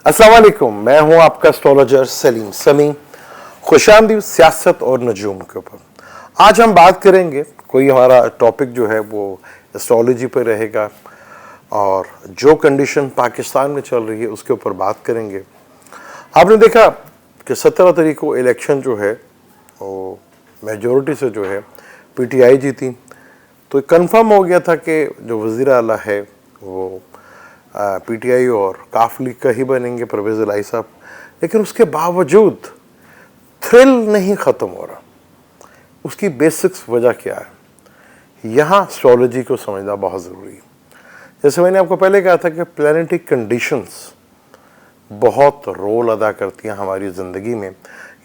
अस्सलाम वालेकुम, मैं हूं आपका एस्ट्रोलॉजर सलीम समी। खुशामदीद सियासत और नजूम के ऊपर आज हम बात करेंगे। कोई हमारा टॉपिक जो है वो एस्ट्रोलॉजी पर रहेगा और जो कंडीशन पाकिस्तान में चल रही है उसके ऊपर बात करेंगे। आपने देखा कि 17 तारीख को इलेक्शन जो है वो मेजॉरिटी से जो है पीटीआई जीती, तो कंफर्म हो गया था कि जो वज़ीर आला है वो पीटीआई और काफ लीग का ही बनेंगे, परवेज़ इलाही साहब। लेकिन उसके बावजूद थ्रिल नहीं ख़त्म हो रहा। उसकी बेसिक्स वजह क्या है, यहाँ एस्ट्रोलॉजी को समझना बहुत ज़रूरी है। जैसे मैंने आपको पहले कहा था कि प्लैनेटरी कंडीशंस बहुत रोल अदा करती हैं हमारी ज़िंदगी में।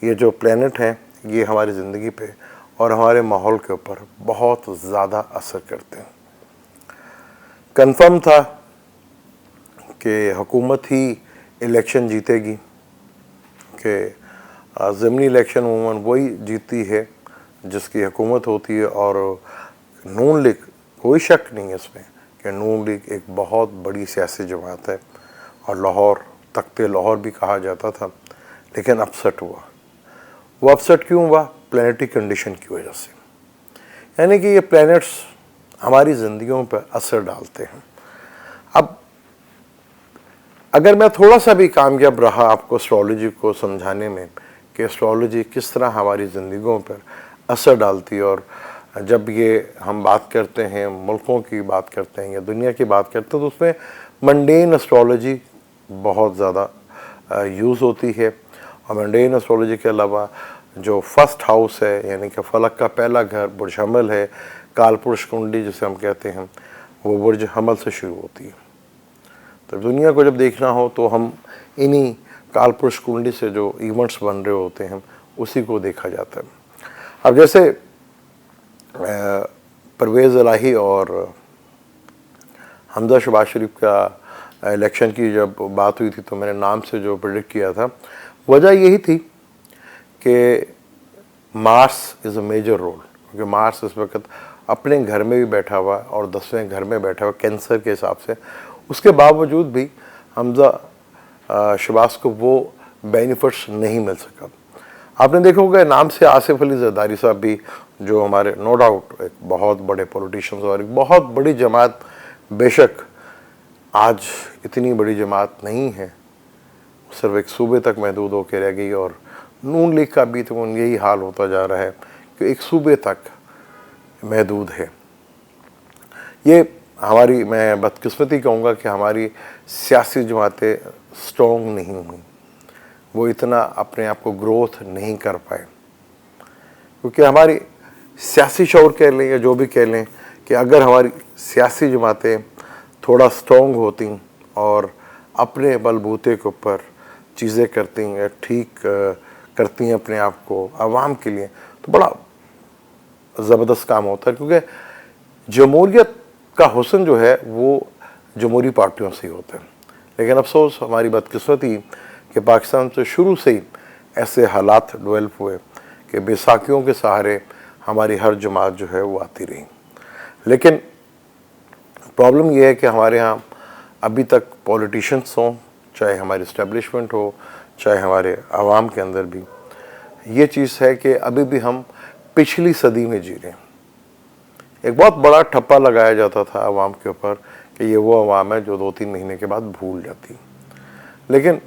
ये जो प्लैनेट हैं ये हमारी ज़िंदगी पे और हमारे माहौल के ऊपर बहुत ज़्यादा असर करते हैं। कंफर्म था कि हुकूमत ही इलेक्शन जीतेगी, कि ज़मीनी इलेक्शन अमूमन वही जीतती है जिसकी हुकूमत होती है। और नून लीग, कोई शक नहीं है इसमें कि नून लीग एक बहुत बड़ी सियासी जमात है और लाहौर तख्ते लाहौर भी कहा जाता था। लेकिन अपसेट हुआ। वो अपसेट क्यों हुआ? प्लैनेटरी कंडीशन की वजह से। यानी कि ये प्लैनेट्स हमारी ज़िंदगियों पर असर डालते हैं। अब अगर मैं थोड़ा सा भी कामयाब रहा आपको एस्ट्रोलॉजी को समझाने में कि एस्ट्रोलॉजी किस तरह हमारी ज़िंदगियों पर असर डालती है, और जब ये हम बात करते हैं मुल्कों की बात करते हैं या दुनिया की बात करते हैं तो उसमें मंडेन एस्ट्रोलॉजी बहुत ज़्यादा यूज़ होती है। और मंडेन एस्ट्रोलॉजी के अलावा जो फर्स्ट हाउस है, यानी कि फलक का पहला घर बुर्ज हमल है, कालपुरुष कुंडली जिसे हम कहते हैं, वो बुर्ज हमल से शुरू होती है। तो दुनिया को जब देखना हो तो हम इन्हीं कालपुरुष कुंडली से जो इवेंट्स बन रहे होते हैं उसी को देखा जाता है। अब जैसे परवेज़ इलाही और हमजा शहबाज शरीफ का इलेक्शन की जब बात हुई थी तो मैंने नाम से जो प्रेडिक्ट किया था, वजह यही थी कि Mars is a major role, क्योंकि मार्स इस वक्त अपने घर में भी बैठा हुआ और 10वें घर में बैठा हुआ कैंसर के हिसाब से। उसके बावजूद भी हमजा शहबाज को वो बेनिफिट्स नहीं मिल सका। आपने देखा होगा नाम से आसिफ अली जरदारी साहब भी, जो हमारे नो डाउट एक बहुत बड़े पॉलिटिशियंस और एक बहुत बड़ी जमात, बेशक आज इतनी बड़ी जमात नहीं है, सिर्फ एक सूबे तक महदूद होकर रह गई। और नून लीग का भी तो यही हाल होता जा रहा है कि एक सूबे तक महदूद है। ये हमारी, मैं बदकिस्मती कहूँगा कि हमारी सियासी जमातें स्ट्रॉन्ग नहीं हुई, वो इतना अपने आप को ग्रोथ नहीं कर पाए। क्योंकि हमारी सियासी शौर कह लें या जो भी कह लें, कि अगर हमारी सियासी जमातें थोड़ा स्ट्रॉन्ग होती और अपने बलबूते के ऊपर चीज़ें करती हैं, ठीक करती हैं अपने आप को आवाम के लिए, तो बड़ा ज़बरदस्त काम होता है। क्योंकि जमहूरियत का हुस्न जो है वो जमहूरी पार्टियों से ही होता है। लेकिन अफसोस हमारी बदकिस्मती कि पाकिस्तान से शुरू से ही ऐसे हालात डेवलप हुए कि बैसाखियों के सहारे हमारी हर जमात जो है वो आती रही। लेकिन प्रॉब्लम यह है कि हमारे यहाँ अभी तक पॉलिटिशियंस हों, चाहे हमारी इस्टेब्लिशमेंट हो, चाहे हमारे आवाम के अंदर भी, ये चीज़ है कि अभी भी हम पिछली सदी में जी रहे हैं। एक बहुत बड़ा ठप्पा लगाया जाता था आवाम के ऊपर कि ये वो आवाम है जो 2-3 महीने के बाद भूल जाती। लेकिन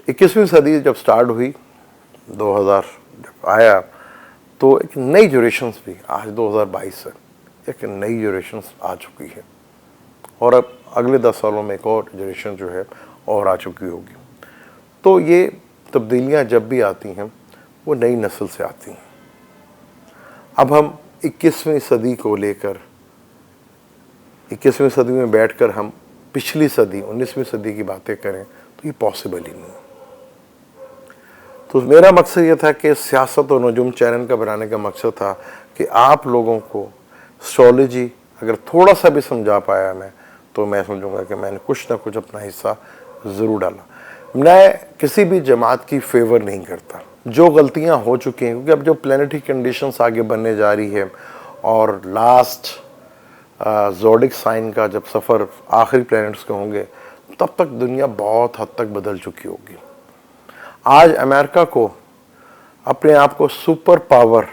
21वीं सदी जब स्टार्ट हुई, 2000 जब आया, तो एक नई जनरेशन्स भी, आज 2022 है, एक नई जनरेशन्स आ चुकी है। और अब अगले 10 सालों में एक और जनरेशन जो है और आ चुकी होगी। तो ये तब्दीलियाँ जब भी आती हैं वो नई नस्ल से आती हैं। अब हम 21वीं सदी को लेकर, 21वीं सदी में बैठकर हम पिछली सदी 19वीं सदी की बातें करें तो ये पॉसिबल ही नहीं। तो मेरा मकसद ये था कि सियासत और नजूम चैनल का बनाने का मकसद था कि आप लोगों को एस्ट्रोलॉजी अगर थोड़ा सा भी समझा पाया मैं, तो मैं समझूंगा कि मैंने कुछ ना कुछ अपना हिस्सा ज़रूर डाला। मैं किसी भी जमात की फेवर नहीं करता। जो गलतियां हो चुकी हैं, क्योंकि अब जो प्लैनेटरी कंडीशंस आगे बनने जा रही है और लास्ट ज़ोडिक साइन का जब सफ़र आखिरी प्लैनेट्स के होंगे तब तक दुनिया बहुत हद तक बदल चुकी होगी। आज अमेरिका को अपने आप को सुपर पावर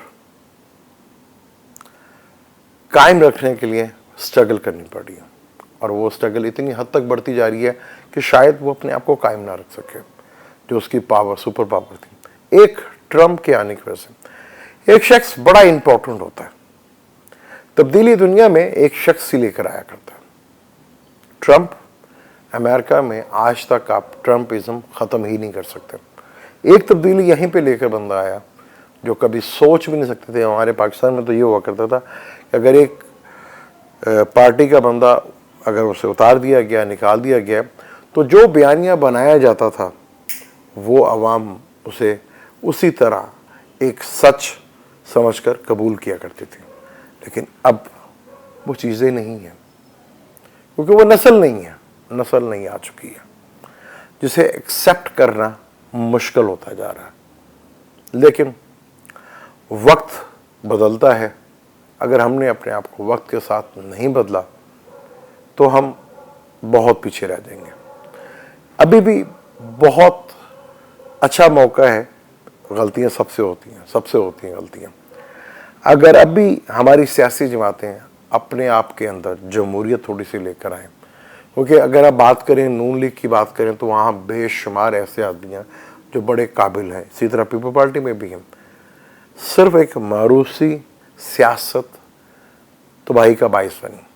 कायम रखने के लिए स्ट्रगल करनी पड़ी है, और वो स्ट्रगल इतनी हद तक बढ़ती जा रही है कि शायद वो अपने आप को कायम ना रख सके, जो उसकी पावर सुपर पावर थी। एक ट्रम्प के आने की वजह से एक शख्स बड़ा इंपॉर्टेंट होता है, तब्दीली दुनिया में एक शख्स ही लेकर आया करता है। ट्रम्प अमेरिका में आज तक आप ट्रम्पिज्म ख़त्म ही नहीं कर सकते। एक तब्दीली यहीं पे लेकर बंदा आया जो कभी सोच भी नहीं सकते थे। हमारे पाकिस्तान में तो ये हुआ करता था कि अगर एक पार्टी का बंदा अगर उसे उतार दिया गया, निकाल दिया गया, तो जो बयानिया बनाया जाता था वो अवाम उसे उसी तरह एक सच समझकर कबूल किया करती थी। लेकिन अब वो चीज़ें नहीं हैं, क्योंकि वो नस्ल नहीं आ चुकी है जिसे एक्सेप्ट करना मुश्किल होता जा रहा है। लेकिन वक्त बदलता है, अगर हमने अपने आप को वक्त के साथ नहीं बदला तो हम बहुत पीछे रह जाएंगे। अभी भी बहुत अच्छा मौका है, गलतियां सबसे होती हैं गलतियां। अगर अभी हमारी सियासी जमातें अपने आप के अंदर जमहूरियत थोड़ी सी लेकर आएँ, क्योंकि अगर आप बात करें नून लीग की बात करें तो वहाँ बेशुमार ऐसे आदमी हैं जो बड़े काबिल हैं, इसी तरह पीपल पार्टी में भी हैं। सिर्फ एक मारूसी सियासत तबाही का बाइस बनी।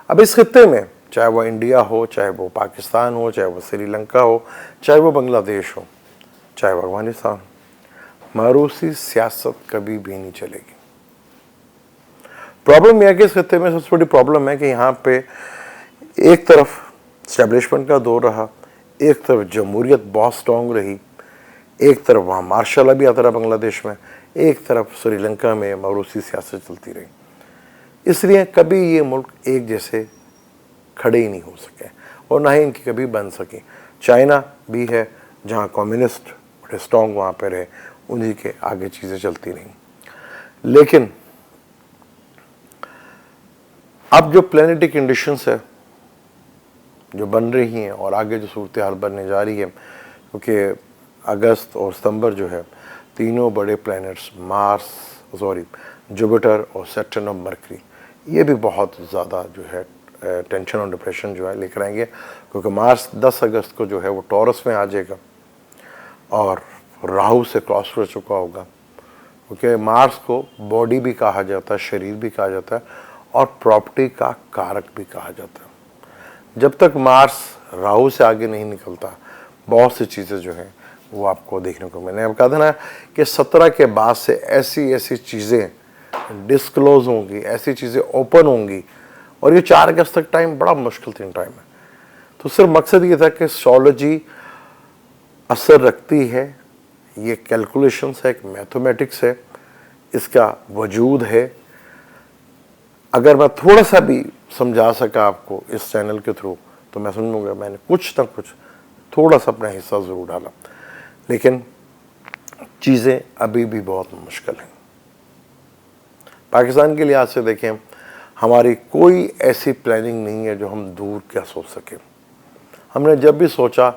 अब इस खित्ते में चाहे वो इंडिया हो, चाहे वो पाकिस्तान हो, चाहे वो श्रीलंका हो, चाहे वो बांग्लादेश हो, चाहे वो अफगानिस्तान, मारूसी सियासत कभी भी नहीं चलेगी। प्रॉब्लम यह है कि इस खित्ते में सबसे बड़ी प्रॉब्लम है कि यहाँ पे एक तरफ एस्टेब्लिशमेंट का दौर रहा, एक तरफ जमहूरियत बहुत स्ट्रॉन्ग रही, एक तरफ वहाँ मार्शल भी आता रहा बांग्लादेश में, एक तरफ श्रीलंका में मारूसी सियासत चलती रही। इसलिए कभी ये मुल्क एक जैसे खड़े ही नहीं हो सके और ना ही इनकी कभी बन सके। चाइना भी है जहाँ कम्युनिस्ट बड़े स्ट्रॉन्ग वहाँ पे रहे, उन्हीं के आगे चीज़ें चलती रहीं। लेकिन अब जो प्लैनेटरी कंडीशंस है जो बन रही हैं और आगे जो सूरत हाल बनने जा रही है, क्योंकि अगस्त और सितंबर जो है तीनों बड़े प्लैनेट्स जुपिटर और सैटर्न और मरकरी, ये भी बहुत ज़्यादा जो है टेंशन और डिप्रेशन जो है लेकर आएंगे, क्योंकि मार्स 10 अगस्त को जो है वो टॉरस में आ जाएगा और राहु से क्रॉस कर चुका होगा। क्योंकि मार्स को बॉडी भी कहा जाता है, शरीर भी कहा जाता है और प्रॉपर्टी का कारक भी कहा जाता है। जब तक मार्स राहु से आगे नहीं निकलता, बहुत सी चीज़ें जो हैं वो आपको देखने को मैंने अब कहा था ना कि 17 के बाद से ऐसी ऐसी चीज़ें डिस्क्लोज होंगी, ऐसी चीज़ें ओपन होंगी, और ये 4 अगस्त तक टाइम बड़ा मुश्किल टाइम है। तो सिर्फ मकसद ये था कि एस्ट्रोलॉजी असर रखती है, ये कैलकुलेशंस है, एक मैथमेटिक्स है, इसका वजूद है। अगर मैं थोड़ा सा भी समझा सका आपको इस चैनल के थ्रू तो मैं समझूंगा मैंने कुछ ना कुछ थोड़ा सा अपना हिस्सा ज़रूर डाला। लेकिन चीज़ें अभी भी बहुत मुश्किल हैं। पाकिस्तान के लिहाज से देखें, हमारी कोई ऐसी प्लानिंग नहीं है जो हम दूर क्या सोच सकें। हमने जब भी सोचा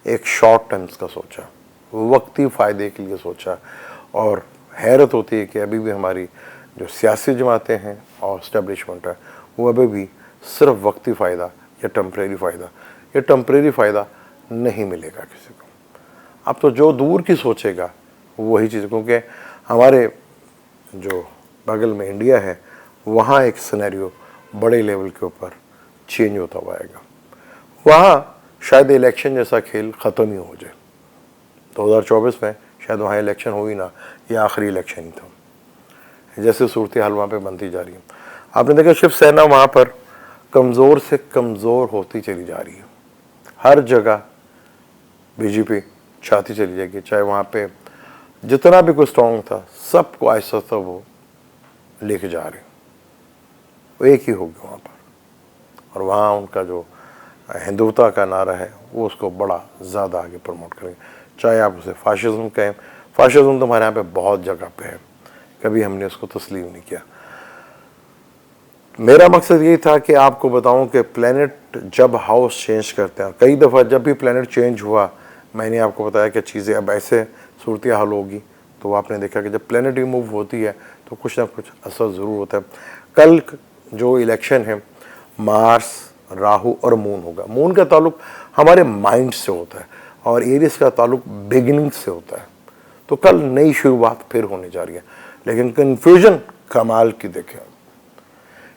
एक शॉर्ट टर्म्स का सोचा, वक्ती फ़ायदे के लिए सोचा, और हैरत होती है कि अभी भी हमारी जो सियासी जमातें हैं और इस्टेब्लिशमेंट है वो अभी भी सिर्फ वक्ती फ़ायदा या टेम्परेरी फ़ायदा नहीं मिलेगा किसी को। अब तो जो दूर की सोचेगा वही चीज़, क्योंकि हमारे जो बगल में इंडिया है वहाँ एक सिनेरियो बड़े लेवल के ऊपर चेंज होता हुआ आएगा। वहाँ शायद इलेक्शन जैसा खेल ख़त्म ही हो जाए। 2024 में शायद वहाँ इलेक्शन हो ही ना, ये आखिरी इलेक्शन ही था। जैसे सूरत हाल वहाँ पे बनती जा रही है, आपने देखा शिवसेना वहाँ पर कमज़ोर से कमज़ोर होती चली जा रही है। हर जगह बीजेपी चाहती चली जाएगी, चाहे वहाँ पे जितना भी कोई स्ट्रॉन्ग था सबको आहिस्ता आहिस्ता वो लेके जा रहे, वो एक ही होगी वहाँ पर। और वहाँ उनका जो हिंदुत्व का नारा है वो उसको बड़ा ज़्यादा आगे प्रमोट करेंगे। चाहे आप उसे फाशिज्म कहें, फाशिज्म तो हमारे यहाँ पे बहुत जगह पे है, कभी हमने उसको तस्लीम नहीं किया। मेरा मकसद यही था कि आपको बताऊं कि प्लैनेट प्लैनेट जब हाउस चेंज करते हैं, कई दफ़ा जब भी प्लैनेट चेंज हुआ, मैंने आपको बताया कि चीज़ें अब ऐसे सूरत हाल होगी, तो आपने देखा कि जब प्लैनेट मूव होती है तो कुछ ना कुछ असर ज़रूर होता है। कल जो इलेक्शन है मार्स, राहु और मून होगा। मून का ताल्लुक हमारे माइंड से होता है और एरिस का ताल्लुक बिगिनिंग से होता है। तो कल नई शुरुआत फिर होने जा रही है, लेकिन कन्फ्यूजन कमाल की देखें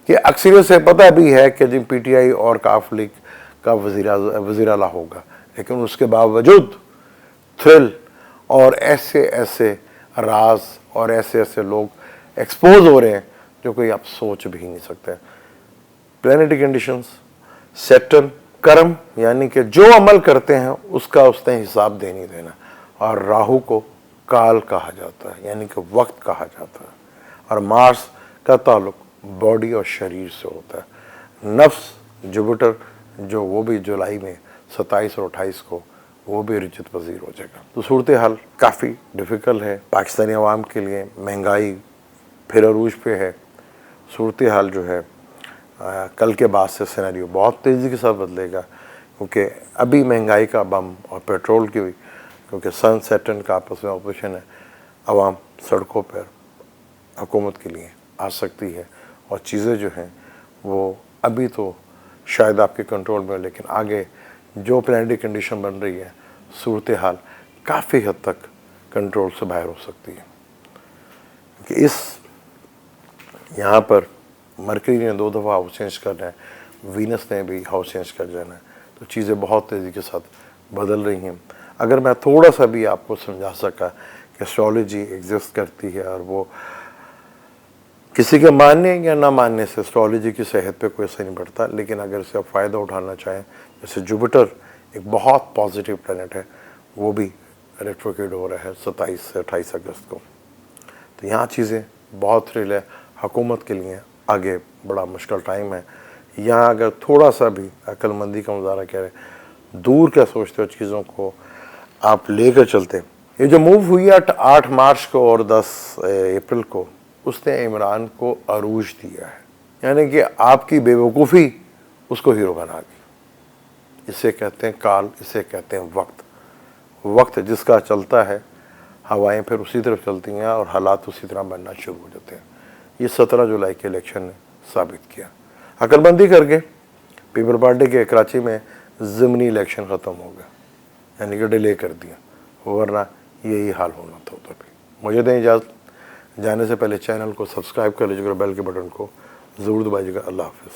कि अक्सरियत से पता भी है कि जिन पीटीआई और काफ लीग का वज़ीर आला होगा, लेकिन उसके बावजूद थ्रिल और ऐसे ऐसे राज और ऐसे ऐसे लोग एक्सपोज हो रहे हैं जो कोई आप सोच भी नहीं सकते। प्लैनेटरी कंडीशंस, सैटर्न कर्म यानी कि जो अमल करते हैं उसका उसने हिसाब दे नहीं देना, और राहु को काल कहा जाता है यानी कि वक्त कहा जाता है, और मार्स का ताल्लुक बॉडी और शरीर से होता है। नफ्स जुपिटर जो वो भी जुलाई में 27 और 28 को वो भी रिजत पजीर हो जाएगा। तो सूरत हाल काफ़ी डिफ़िकल्ट है पाकिस्तानी अवाम के लिए। महंगाई फिर अरूज पे है। सूरत हाल जो है कल के बाद से सिनेरियो बहुत तेज़ी के साथ बदलेगा, क्योंकि अभी महंगाई का बम और पेट्रोल की भी, क्योंकि सन सैटर्न का आपस में ऑपोजिशन है, अवाम सड़कों पर हुकूमत के लिए आ सकती है, और चीज़ें जो हैं वो अभी तो शायद आपके कंट्रोल में, लेकिन आगे जो प्लैनेटरी कंडीशन बन रही है सूरत हाल काफ़ी हद तक कंट्रोल से बाहर हो सकती है। कि इस यहाँ पर मरकरी ने 2 दफ़ा हाउस चेंज करना है, वीनस ने भी हाउस चेंज कर जाना है, तो चीज़ें बहुत तेज़ी के साथ बदल रही हैं। अगर मैं थोड़ा सा भी आपको समझा सका कि एस्ट्रोलॉजी एग्जिस्ट करती है और वो किसी के मानने या ना मानने से एस्ट्रोलॉजी की सेहत पे कोई असर नहीं पड़ता, लेकिन अगर इससे आप फ़ायदा उठाना चाहें, जैसे जुपिटर एक बहुत पॉजिटिव प्लैनेट है, वो भी रेट्रोग्रेड हो रहा है 27 से 28 अगस्त को, तो यहाँ चीज़ें बहुत थ्रिल है। हुकूमत के लिए आगे बड़ा मुश्किल टाइम है। यहाँ अगर थोड़ा सा भी अक्लमंदी का मुजाहरा करें, दूर क्या सोचते हो चीज़ों को आप लेकर चलते। ये जो मूव हुई है 8 मार्च को और 10 अप्रैल को, उसने इमरान को अरूज दिया है, यानी कि आपकी बेवकूफ़ी उसको हीरो बना दी। इसे कहते हैं काल, इसे कहते हैं वक्त। वक्त जिसका चलता है, हवाएं फिर उसी तरफ चलती हैं और हालात उसी तरह बनना शुरू हो जाते हैं। ये 17 जुलाई के इलेक्शन ने साबित किया। अकलबंदी करके पीपल पार्टी के कराची में ज़िमनी इलेक्शन ख़त्म हो गया, यानी कि डिले कर दिया, वरना यही हाल होना था उधर भी। मुझे दें इजाज़त, जाने से पहले चैनल को सब्सक्राइब कर लीजिएगा, बेल के बटन को ज़रूर दबाइएगा। अल्लाह हाफ़िज़।